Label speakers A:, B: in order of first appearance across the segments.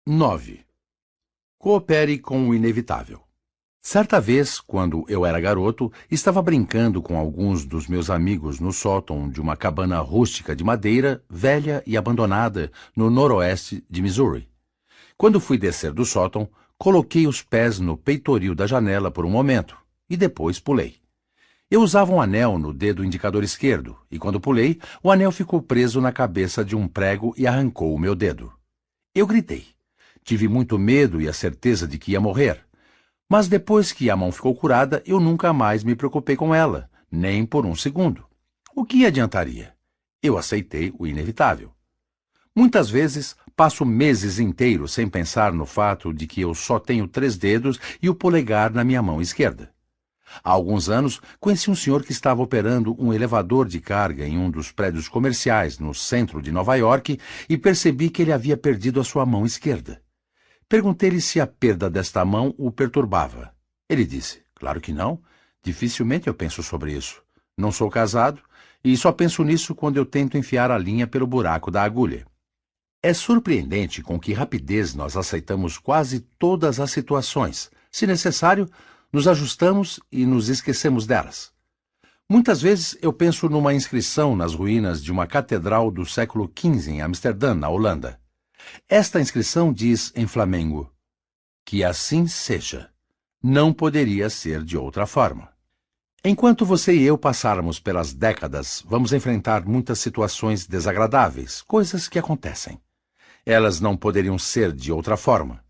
A: 9. Coopere com o inevitável. Certa vez, quando eu era garoto, estava brincando com alguns dos meus amigos no sótão de uma cabana rústica de madeira, velha e abandonada, no noroeste de Missouri. Quando fui descer do sótão, coloquei os pés no peitoril da janela por um momento, e depois pulei. Eu usava um anel no dedo indicador esquerdo, e quando pulei, o anel ficou preso na cabeça de um prego e arrancou o meu dedo. Eu gritei. Tive muito medo e a certeza de que ia morrer. Mas depois que a mão ficou curada, eu nunca mais me preocupei com ela, nem por um segundo. O que adiantaria? Eu aceitei o inevitável. Muitas vezes, passo meses inteiros sem pensar no fato de que eu só tenho 3 dedos e o polegar na minha mão esquerda. Há alguns anos, conheci um senhor que estava operando um elevador de carga em um dos prédios comerciais no centro de Nova York e percebi que ele havia perdido a sua mão esquerda. Perguntei-lhe se a perda desta mão o perturbava. Ele disse, claro que não. Dificilmente eu penso sobre isso. Não sou casado e só penso nisso quando eu tento enfiar a linha pelo buraco da agulha. É surpreendente com que rapidez nós aceitamos quase todas as situações. Se necessário, nos ajustamos e nos esquecemos delas. Muitas vezes eu penso numa inscrição nas ruínas de uma catedral do século XV em Amsterdã, na Holanda. Esta inscrição diz em flamengo, que assim seja. Não poderia ser de outra forma. Enquanto você e eu passarmos pelas décadas, vamos enfrentar muitas situações desagradáveis, coisas que acontecem. Elas não poderiam ser de outra forma.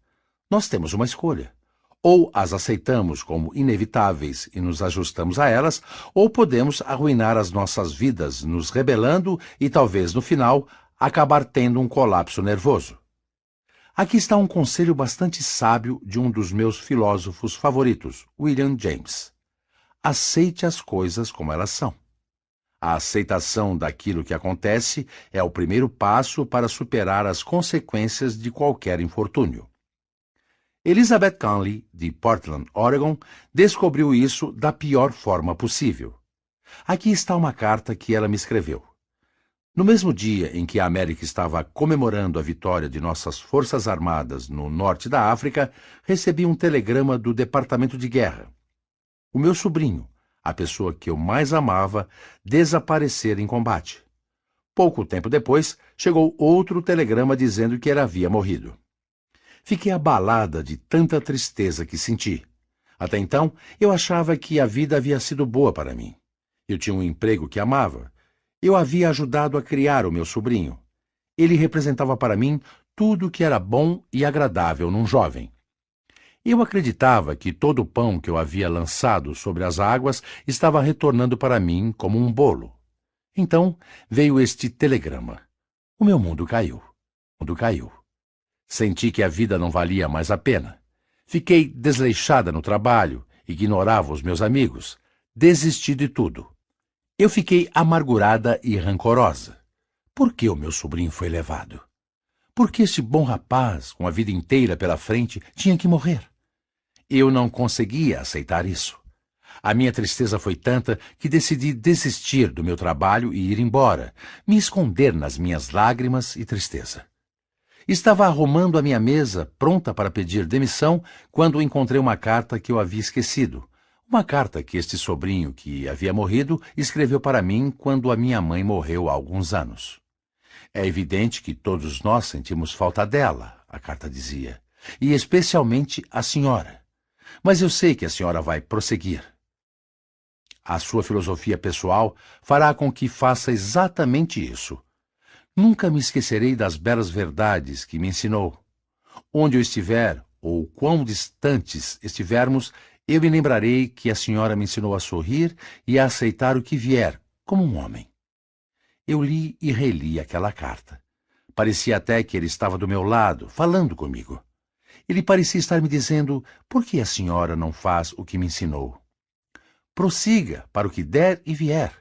A: Nós temos uma escolha. Ou as aceitamos como inevitáveis e nos ajustamos a elas, ou podemos arruinar as nossas vidas nos rebelando e talvez, no final, acabar tendo um colapso nervoso. Aqui está um conselho bastante sábio de um dos meus filósofos favoritos, William James. Aceite as coisas como elas são. A aceitação daquilo que acontece é o primeiro passo para superar as consequências de qualquer infortúnio. Elizabeth Conley, de Portland, Oregon, descobriu isso da pior forma possível. Aqui está uma carta que ela me escreveu. No mesmo dia em que a América estava comemorando a vitória de nossas forças armadas no norte da África, recebi um telegrama do Departamento de Guerra. O meu sobrinho, a pessoa que eu mais amava, desaparecera em combate. Pouco tempo depois, chegou outro telegrama dizendo que ele havia morrido. Fiquei abalada de tanta tristeza que senti. Até então, eu achava que a vida havia sido boa para mim. Eu tinha um emprego que amava. Eu havia ajudado a criar o meu sobrinho. Ele representava para mim tudo o que era bom e agradável num jovem. Eu acreditava que todo o pão que eu havia lançado sobre as águas estava retornando para mim como um bolo. Então veio este telegrama. O meu mundo caiu. O mundo caiu. Senti que a vida não valia mais a pena. Fiquei desleixada no trabalho, ignorava os meus amigos, desisti de tudo. Eu fiquei amargurada e rancorosa. Por que o meu sobrinho foi levado? Por que este bom rapaz, com a vida inteira pela frente, tinha que morrer? Eu não conseguia aceitar isso. A minha tristeza foi tanta que decidi desistir do meu trabalho e ir embora, me esconder nas minhas lágrimas e tristeza. Estava arrumando a minha mesa, pronta para pedir demissão, quando encontrei uma carta que eu havia esquecido. Uma carta que este sobrinho que havia morrido escreveu para mim quando a minha mãe morreu há alguns anos. É evidente que todos nós sentimos falta dela, a carta dizia, e especialmente a senhora. Mas eu sei que a senhora vai prosseguir. A sua filosofia pessoal fará com que faça exatamente isso. Nunca me esquecerei das belas verdades que me ensinou. Onde eu estiver, ou quão distantes estivermos, eu me lembrarei que a senhora me ensinou a sorrir e a aceitar o que vier, como um homem. Eu li e reli aquela carta. Parecia até que ele estava do meu lado, falando comigo. Ele parecia estar me dizendo, por que a senhora não faz o que me ensinou? Prossiga para o que der e vier.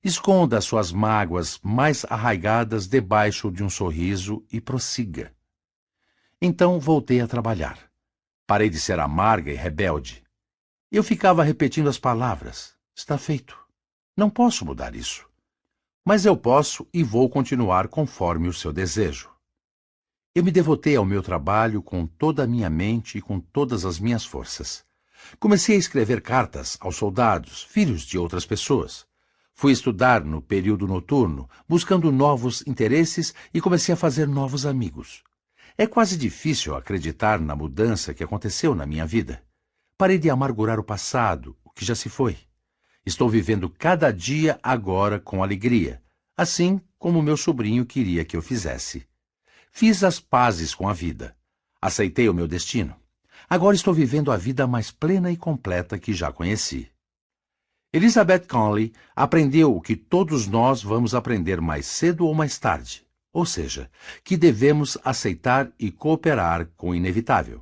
A: Esconda as suas mágoas mais arraigadas debaixo de um sorriso e prossiga. Então voltei a trabalhar. Parei de ser amarga e rebelde. Eu ficava repetindo as palavras. Está feito. Não posso mudar isso. Mas eu posso e vou continuar conforme o seu desejo. Eu me devotei ao meu trabalho com toda a minha mente e com todas as minhas forças. Comecei a escrever cartas aos soldados, filhos de outras pessoas. Fui estudar no período noturno, buscando novos interesses e comecei a fazer novos amigos. É quase difícil acreditar na mudança que aconteceu na minha vida. Parei de amargurar o passado, o que já se foi. Estou vivendo cada dia agora com alegria, assim como meu sobrinho queria que eu fizesse. Fiz as pazes com a vida. Aceitei o meu destino. Agora estou vivendo a vida mais plena e completa que já conheci. Elizabeth Conley aprendeu o que todos nós vamos aprender mais cedo ou mais tarde, ou seja, que devemos aceitar e cooperar com o inevitável.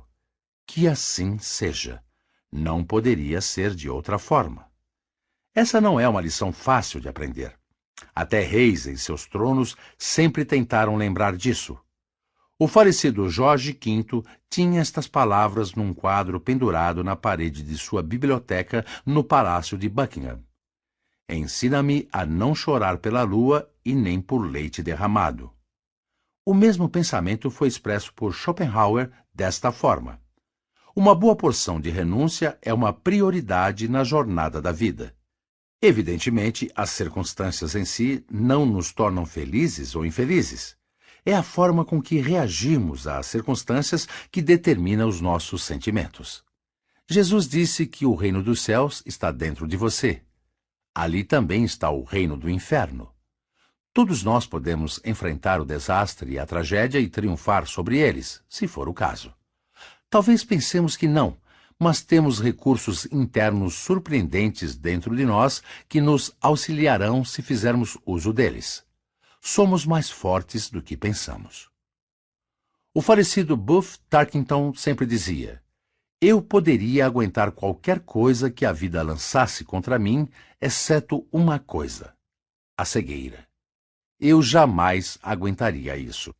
A: Que assim seja. Não poderia ser de outra forma. Essa não é uma lição fácil de aprender. Até reis em seus tronos sempre tentaram lembrar disso. O falecido Jorge V tinha estas palavras num quadro pendurado na parede de sua biblioteca no Palácio de Buckingham. Ensina-me a não chorar pela lua e nem por leite derramado. O mesmo pensamento foi expresso por Schopenhauer desta forma: uma boa porção de renúncia é uma prioridade na jornada da vida. Evidentemente, as circunstâncias em si não nos tornam felizes ou infelizes. É a forma com que reagimos às circunstâncias que determina os nossos sentimentos. Jesus disse que o reino dos céus está dentro de você. Ali também está o reino do inferno. Todos nós podemos enfrentar o desastre e a tragédia e triunfar sobre eles, se for o caso. Talvez pensemos que não, mas temos recursos internos surpreendentes dentro de nós que nos auxiliarão se fizermos uso deles. Somos mais fortes do que pensamos. O falecido Buff Tarkington sempre dizia: eu poderia aguentar qualquer coisa que a vida lançasse contra mim, exceto uma coisa: a cegueira. Eu jamais aguentaria isso.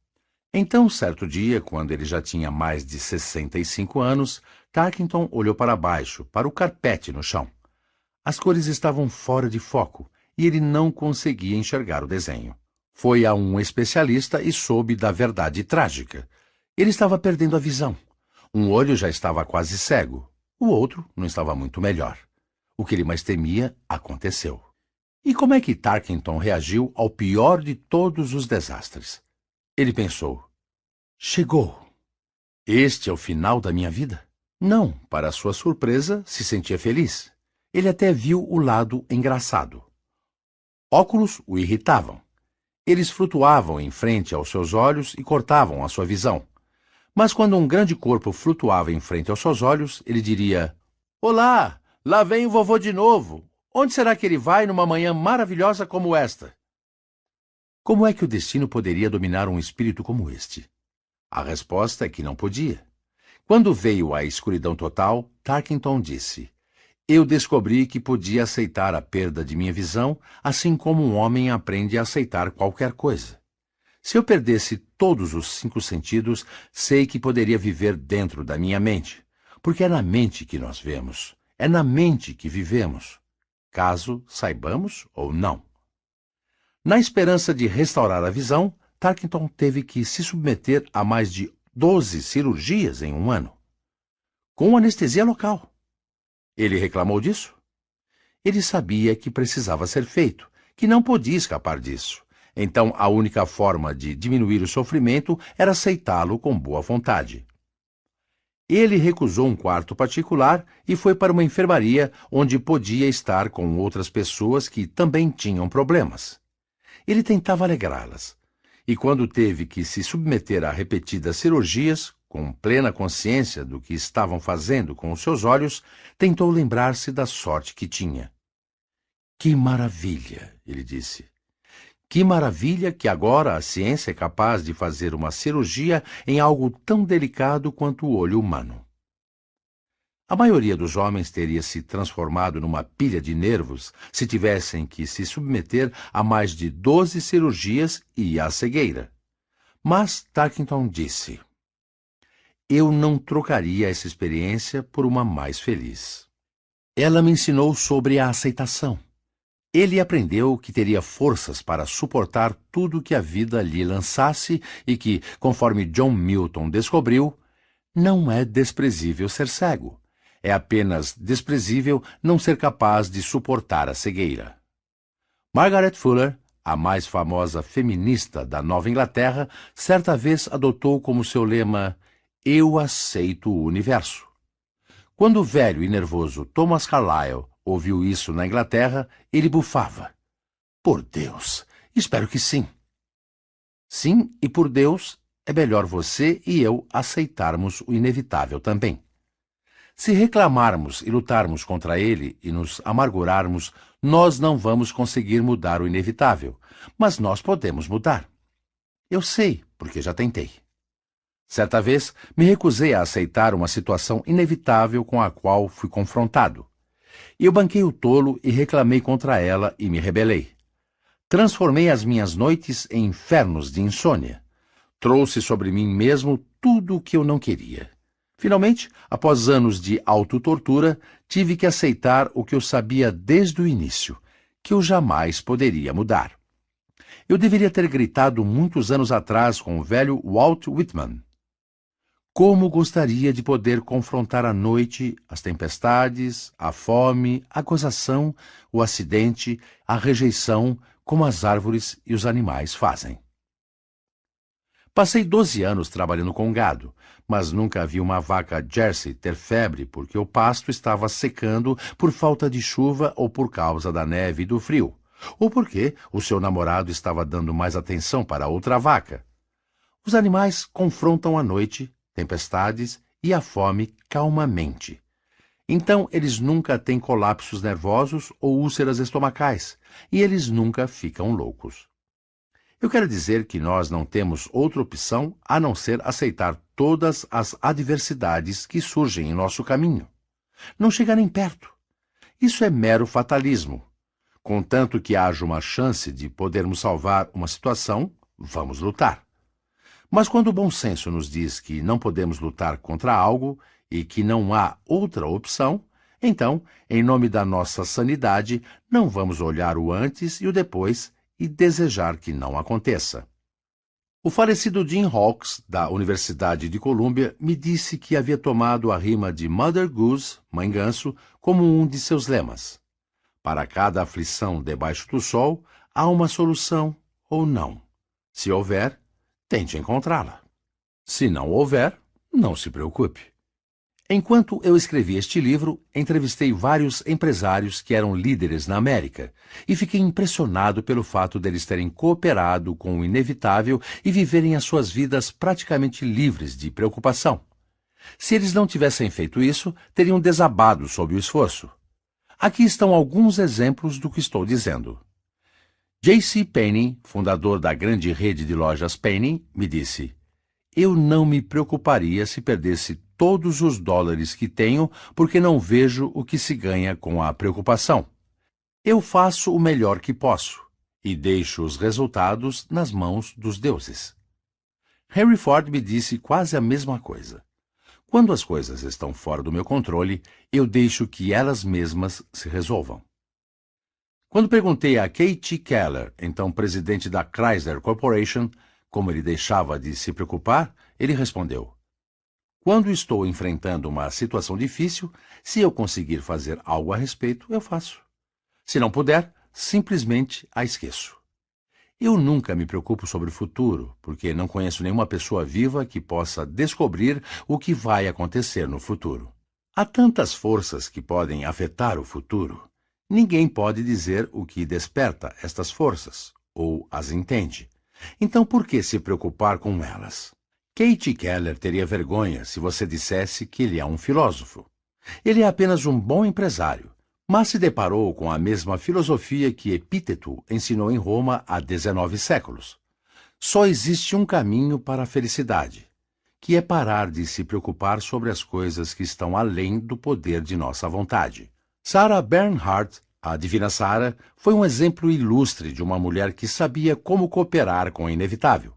A: Então, certo dia, quando ele já tinha mais de 65 anos, Tarkington olhou para baixo, para o carpete no chão. As cores estavam fora de foco e ele não conseguia enxergar o desenho. Foi a um especialista e soube da verdade trágica. Ele estava perdendo a visão. Um olho já estava quase cego. O outro não estava muito melhor. O que ele mais temia aconteceu. E como é que Tarkington reagiu ao pior de todos os desastres? Ele pensou: chegou. Este é o final da minha vida? Não, para sua surpresa, se sentia feliz. Ele até viu o lado engraçado. Óculos o irritavam. Eles flutuavam em frente aos seus olhos e cortavam a sua visão. Mas quando um grande corpo flutuava em frente aos seus olhos, ele diria: olá, lá vem o vovô de novo. Onde será que ele vai numa manhã maravilhosa como esta? Como é que o destino poderia dominar um espírito como este? A resposta é que não podia. Quando veio a escuridão total, Tarkington disse: eu descobri que podia aceitar a perda de minha visão, assim como um homem aprende a aceitar qualquer coisa. Se eu perdesse todos os 5 sentidos, sei que poderia viver dentro da minha mente, porque é na mente que nós vemos, é na mente que vivemos, caso saibamos ou não. Na esperança de restaurar a visão, Tarkington teve que se submeter a mais de 12 cirurgias em um ano, com anestesia local. Ele reclamou disso? Ele sabia que precisava ser feito, que não podia escapar disso. Então a única forma de diminuir o sofrimento era aceitá-lo com boa vontade. Ele recusou um quarto particular e foi para uma enfermaria onde podia estar com outras pessoas que também tinham problemas. Ele tentava alegrá-las. E quando teve que se submeter a repetidas cirurgias, com plena consciência do que estavam fazendo com os seus olhos, tentou lembrar-se da sorte que tinha. Que maravilha, ele disse. Que maravilha que agora a ciência é capaz de fazer uma cirurgia em algo tão delicado quanto o olho humano. A maioria dos homens teria se transformado numa pilha de nervos se tivessem que se submeter a mais de 12 cirurgias e à cegueira. Mas Tarkington disse: eu não trocaria essa experiência por uma mais feliz. Ela me ensinou sobre a aceitação. Ele aprendeu que teria forças para suportar tudo que a vida lhe lançasse e que, conforme John Milton descobriu, não é desprezível ser cego. É apenas desprezível não ser capaz de suportar a cegueira. Margaret Fuller, a mais famosa feminista da Nova Inglaterra, certa vez adotou como seu lema "Eu aceito o universo". Quando o velho e nervoso Thomas Carlyle ouviu isso na Inglaterra, ele bufava. Por Deus, espero que sim. Sim, e por Deus, é melhor você e eu aceitarmos o inevitável também. Se reclamarmos e lutarmos contra ele e nos amargurarmos, nós não vamos conseguir mudar o inevitável, mas nós podemos mudar. Eu sei, porque já tentei. Certa vez, me recusei a aceitar uma situação inevitável com a qual fui confrontado. Eu banquei o tolo e reclamei contra ela e me rebelei. Transformei as minhas noites em infernos de insônia. Trouxe sobre mim mesmo tudo o que eu não queria. Finalmente, após anos de autotortura, tive que aceitar o que eu sabia desde o início, que eu jamais poderia mudar. Eu deveria ter gritado muitos anos atrás com o velho Walt Whitman. Como gostaria de poder confrontar a noite, as tempestades, a fome, a gozação, o acidente, a rejeição, como as árvores e os animais fazem. Passei 12 anos trabalhando com gado, mas nunca vi uma vaca Jersey ter febre porque o pasto estava secando por falta de chuva ou por causa da neve e do frio, ou porque o seu namorado estava dando mais atenção para outra vaca. Os animais confrontam a noite, tempestades e a fome calmamente. Então eles nunca têm colapsos nervosos ou úlceras estomacais, e eles nunca ficam loucos. Eu quero dizer que nós não temos outra opção a não ser aceitar todas as adversidades que surgem em nosso caminho. Não chegar nem perto. Isso é mero fatalismo. Contanto que haja uma chance de podermos salvar uma situação, vamos lutar. Mas quando o bom senso nos diz que não podemos lutar contra algo e que não há outra opção, então, em nome da nossa sanidade, não vamos olhar o antes e o depois e desejar que não aconteça. O falecido Jim Hawkes, da Universidade de Colômbia, me disse que havia tomado a rima de Mother Goose, Mãe Ganso, como um de seus lemas. Para cada aflição debaixo do sol, há uma solução ou não. Se houver, tente encontrá-la. Se não houver, não se preocupe. Enquanto eu escrevi este livro, entrevistei vários empresários que eram líderes na América e fiquei impressionado pelo fato deles terem cooperado com o inevitável e viverem as suas vidas praticamente livres de preocupação. Se eles não tivessem feito isso, teriam desabado sob o esforço. Aqui estão alguns exemplos do que estou dizendo. J.C. Penney, fundador da grande rede de lojas Penney, me disse: "Eu não me preocuparia se perdesse todos os dólares que tenho, porque não vejo o que se ganha com a preocupação. Eu faço o melhor que posso e deixo os resultados nas mãos dos deuses." Henry Ford me disse quase a mesma coisa. Quando as coisas estão fora do meu controle, eu deixo que elas mesmas se resolvam. Quando perguntei a K.T. Keller, então presidente da Chrysler Corporation, como ele deixava de se preocupar, ele respondeu: "Quando estou enfrentando uma situação difícil, se eu conseguir fazer algo a respeito, eu faço. Se não puder, simplesmente a esqueço." Eu nunca me preocupo sobre o futuro, porque não conheço nenhuma pessoa viva que possa descobrir o que vai acontecer no futuro. Há tantas forças que podem afetar o futuro. Ninguém pode dizer o que desperta estas forças, ou as entende. Então por que se preocupar com elas? K.T. Keller teria vergonha se você dissesse que ele é um filósofo. Ele é apenas um bom empresário, mas se deparou com a mesma filosofia que Epíteto ensinou em Roma há 19 séculos. Só existe um caminho para a felicidade, que é parar de se preocupar sobre as coisas que estão além do poder de nossa vontade. Sarah Bernhardt, a Divina Sarah, foi um exemplo ilustre de uma mulher que sabia como cooperar com o inevitável.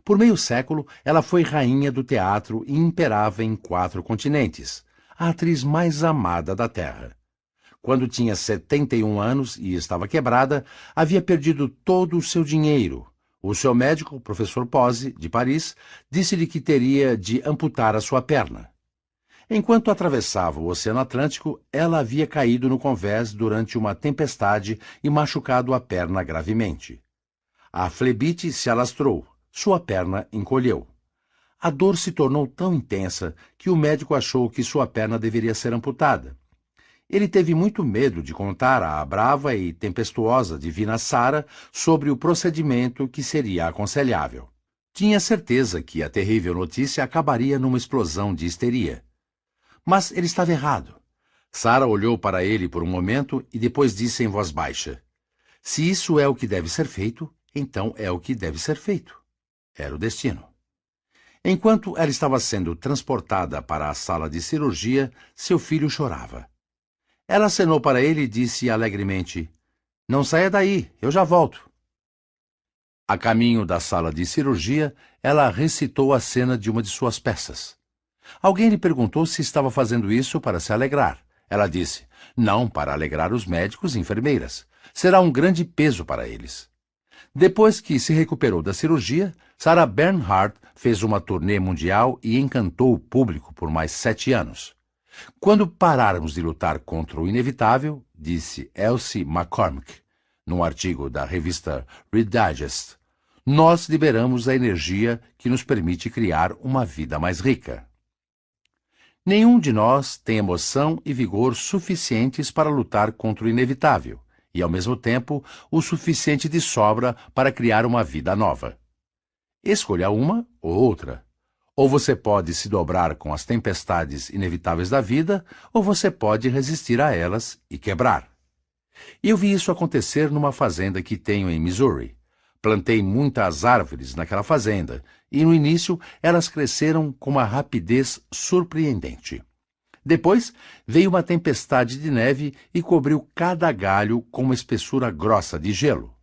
A: Por meio século, ela foi rainha do teatro e imperava em 4 continentes, a atriz mais amada da Terra. quando tinha 71 anos e estava quebrada, havia perdido todo o seu dinheiro. O seu médico, o professor Pose, de Paris, disse-lhe que teria de amputar a sua perna. Enquanto atravessava o Oceano Atlântico, ela havia caído no convés durante uma tempestade e machucado a perna gravemente. A flebite se alastrou, sua perna encolheu. A dor se tornou tão intensa que o médico achou que sua perna deveria ser amputada. Ele teve muito medo de contar à brava e tempestuosa divina Sara sobre o procedimento que seria aconselhável. Tinha certeza que a terrível notícia acabaria numa explosão de histeria. Mas ele estava errado. Sara olhou para ele por um momento e depois disse em voz baixa: "Se isso é o que deve ser feito, então é o que deve ser feito." Era o destino. Enquanto ela estava sendo transportada para a sala de cirurgia, seu filho chorava. Ela acenou para ele e disse alegremente: "Não saia daí, eu já volto." A caminho da sala de cirurgia, ela recitou a cena de uma de suas peças. Alguém lhe perguntou se estava fazendo isso para se alegrar. Ela disse: "Não, para alegrar os médicos e enfermeiras. Será um grande peso para eles." Depois que se recuperou da cirurgia, Sarah Bernhardt fez uma turnê mundial e encantou o público por mais 7 anos. "Quando pararmos de lutar contra o inevitável", disse Elsie McCormick, num artigo da revista Reader's Digest, "nós liberamos a energia que nos permite criar uma vida mais rica." Nenhum de nós tem emoção e vigor suficientes para lutar contra o inevitável, e, ao mesmo tempo, o suficiente de sobra para criar uma vida nova. Escolha uma ou outra. Ou você pode se dobrar com as tempestades inevitáveis da vida, ou você pode resistir a elas e quebrar. Eu vi isso acontecer numa fazenda que tenho em Missouri. Plantei muitas árvores naquela fazenda, e no início elas cresceram com uma rapidez surpreendente. Depois veio uma tempestade de neve e cobriu cada galho com uma espessura grossa de gelo.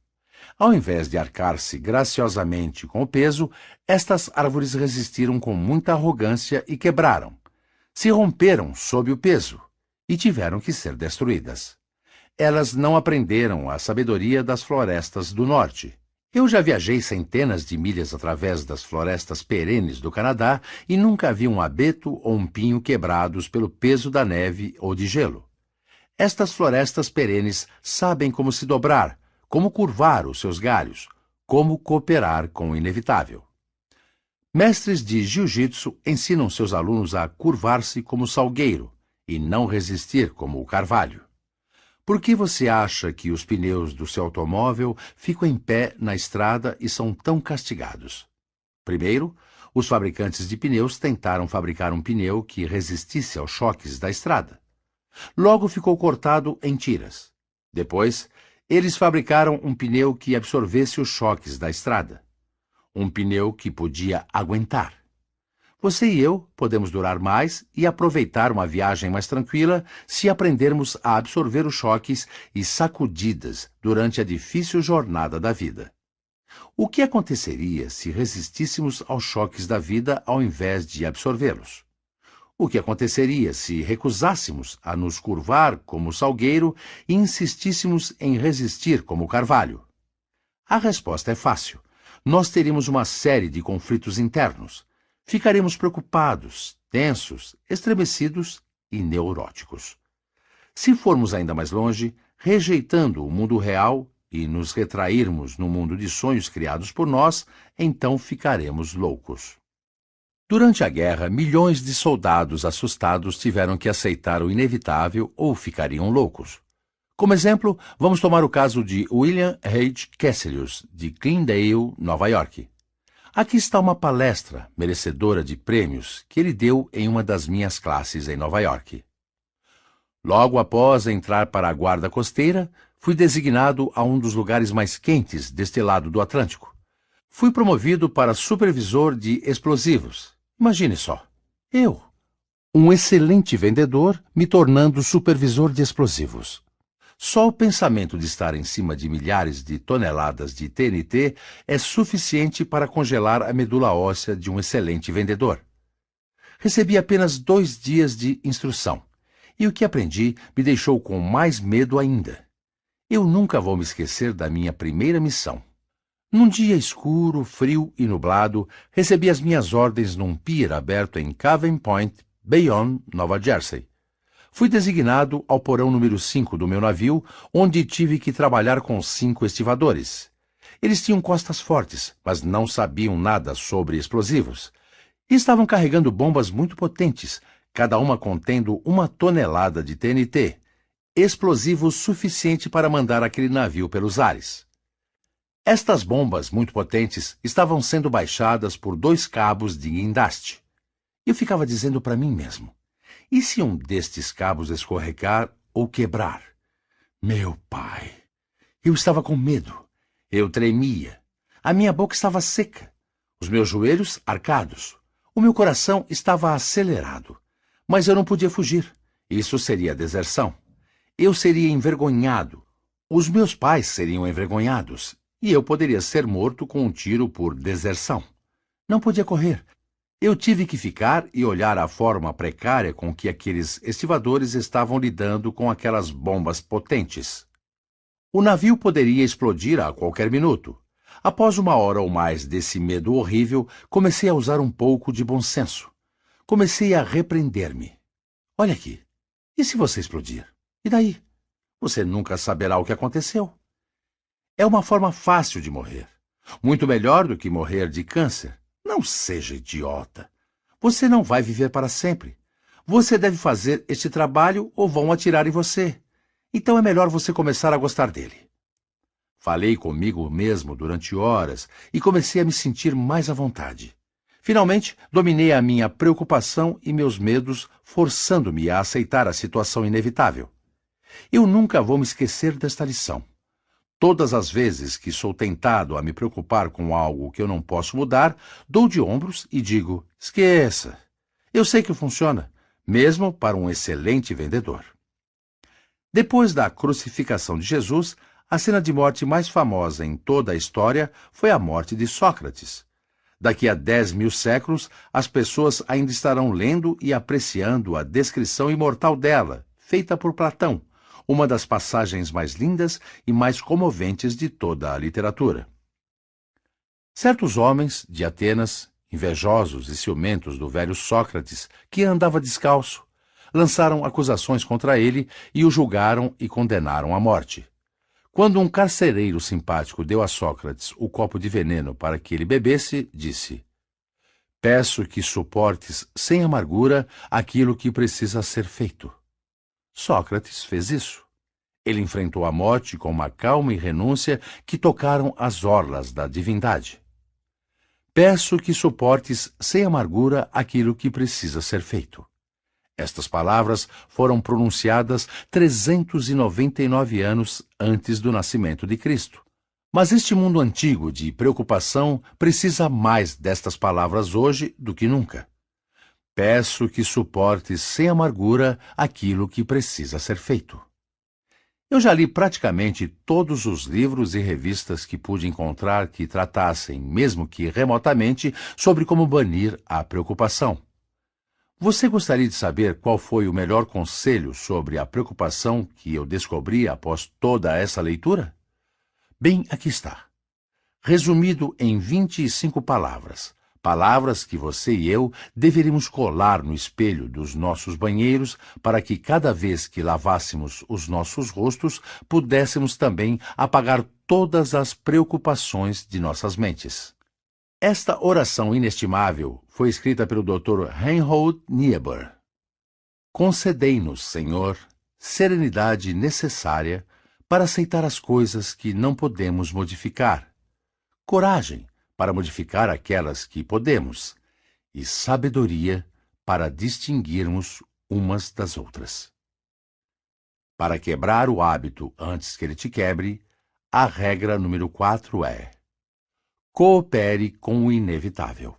A: Ao invés de arcar-se graciosamente com o peso, estas árvores resistiram com muita arrogância e quebraram. Se romperam sob o peso e tiveram que ser destruídas. Elas não aprenderam a sabedoria das florestas do norte. Eu já viajei centenas de milhas através das florestas perenes do Canadá e nunca vi um abeto ou um pinho quebrados pelo peso da neve ou de gelo. Estas florestas perenes sabem como se dobrar, como curvar os seus galhos, como cooperar com o inevitável. Mestres de jiu-jitsu ensinam seus alunos a curvar-se como o salgueiro e não resistir como o carvalho. Por que você acha que os pneus do seu automóvel ficam em pé na estrada e são tão castigados? Primeiro, os fabricantes de pneus tentaram fabricar um pneu que resistisse aos choques da estrada. Logo ficou cortado em tiras. Depois, eles fabricaram um pneu que absorvesse os choques da estrada. Um pneu que podia aguentar. Você e eu podemos durar mais e aproveitar uma viagem mais tranquila se aprendermos a absorver os choques e sacudidas durante a difícil jornada da vida. O que aconteceria se resistíssemos aos choques da vida ao invés de absorvê-los? O que aconteceria se recusássemos a nos curvar como o salgueiro e insistíssemos em resistir como o carvalho? A resposta é fácil. Nós teríamos uma série de conflitos internos. Ficaremos preocupados, tensos, estremecidos e neuróticos. Se formos ainda mais longe, rejeitando o mundo real e nos retrairmos no mundo de sonhos criados por nós, então ficaremos loucos. Durante a guerra, milhões de soldados assustados tiveram que aceitar o inevitável ou ficariam loucos. Como exemplo, vamos tomar o caso de William H. Kesselius, de Glendale, Nova York. Aqui está uma palestra merecedora de prêmios que ele deu em uma das minhas classes em Nova York. Logo após entrar para a guarda costeira, fui designado a um dos lugares mais quentes deste lado do Atlântico. Fui promovido para supervisor de explosivos. Imagine só, eu, um excelente vendedor, me tornando supervisor de explosivos. Só o pensamento de estar em cima de milhares de toneladas de TNT é suficiente para congelar a medula óssea de um excelente vendedor. Recebi apenas 2 dias de instrução. E o que aprendi me deixou com mais medo ainda. Eu nunca vou me esquecer da minha primeira missão. Num dia escuro, frio e nublado, recebi as minhas ordens num pier aberto em Caven Point, Bayonne, Nova Jersey. Fui designado ao porão número 5 do meu navio, onde tive que trabalhar com 5 estivadores. Eles tinham costas fortes, mas não sabiam nada sobre explosivos. E estavam carregando bombas muito potentes, cada uma contendo 1 tonelada de TNT, explosivo suficiente para mandar aquele navio pelos ares. Estas bombas muito potentes estavam sendo baixadas por 2 cabos de guindaste. Eu ficava dizendo para mim mesmo, e se um destes cabos escorregar ou quebrar? Meu pai! Eu estava com medo. Eu tremia. A minha boca estava seca. Os meus joelhos arcados. O meu coração estava acelerado. Mas eu não podia fugir. Isso seria deserção. Eu seria envergonhado. Os meus pais seriam envergonhados. E eu poderia ser morto com um tiro por deserção. Não podia correr. Eu tive que ficar e olhar a forma precária com que aqueles estivadores estavam lidando com aquelas bombas potentes. O navio poderia explodir a qualquer minuto. Após 1 hora ou mais desse medo horrível, comecei a usar um pouco de bom senso. Comecei a repreender-me. Olha aqui. E se você explodir? E daí? Você nunca saberá o que aconteceu. É uma forma fácil de morrer. Muito melhor do que morrer de câncer. Não seja idiota. Você não vai viver para sempre. Você deve fazer este trabalho ou vão atirar em você. Então é melhor você começar a gostar dele. Falei comigo mesmo durante horas e comecei a me sentir mais à vontade. Finalmente, dominei a minha preocupação e meus medos, forçando-me a aceitar a situação inevitável. Eu nunca vou me esquecer desta lição. Todas as vezes que sou tentado a me preocupar com algo que eu não posso mudar, dou de ombros e digo, esqueça. Eu sei que funciona, mesmo para um excelente vendedor. Depois da crucificação de Jesus, a cena de morte mais famosa em toda a história foi a morte de Sócrates. Daqui a 10.000 séculos, as pessoas ainda estarão lendo e apreciando a descrição imortal dela, feita por Platão, uma das passagens mais lindas e mais comoventes de toda a literatura. Certos homens de Atenas, invejosos e ciumentos do velho Sócrates, que andava descalço, lançaram acusações contra ele e o julgaram e condenaram à morte. Quando um carcereiro simpático deu a Sócrates o copo de veneno para que ele bebesse, disse: "Peço que suportes sem amargura aquilo que precisa ser feito." Sócrates fez isso. Ele enfrentou a morte com uma calma e renúncia que tocaram as orlas da divindade. Peço que suportes sem amargura aquilo que precisa ser feito. Estas palavras foram pronunciadas 399 anos antes do nascimento de Cristo. Mas este mundo antigo de preocupação precisa mais destas palavras hoje do que nunca. Peço que suportes sem amargura aquilo que precisa ser feito. Eu já li praticamente todos os livros e revistas que pude encontrar que tratassem, mesmo que remotamente, sobre como banir a preocupação. Você gostaria de saber qual foi o melhor conselho sobre a preocupação que eu descobri após toda essa leitura? Bem, aqui está. Resumido em 25 palavras. Palavras que você e eu deveríamos colar no espelho dos nossos banheiros para que cada vez que lavássemos os nossos rostos, pudéssemos também apagar todas as preocupações de nossas mentes. Esta oração inestimável foi escrita pelo Dr. Reinhold Niebuhr. Concedei-nos, Senhor, serenidade necessária para aceitar as coisas que não podemos modificar, coragem para modificar aquelas que podemos, e sabedoria para distinguirmos umas das outras. Para quebrar o hábito antes que ele te quebre, a regra número 4 é: coopere com o inevitável.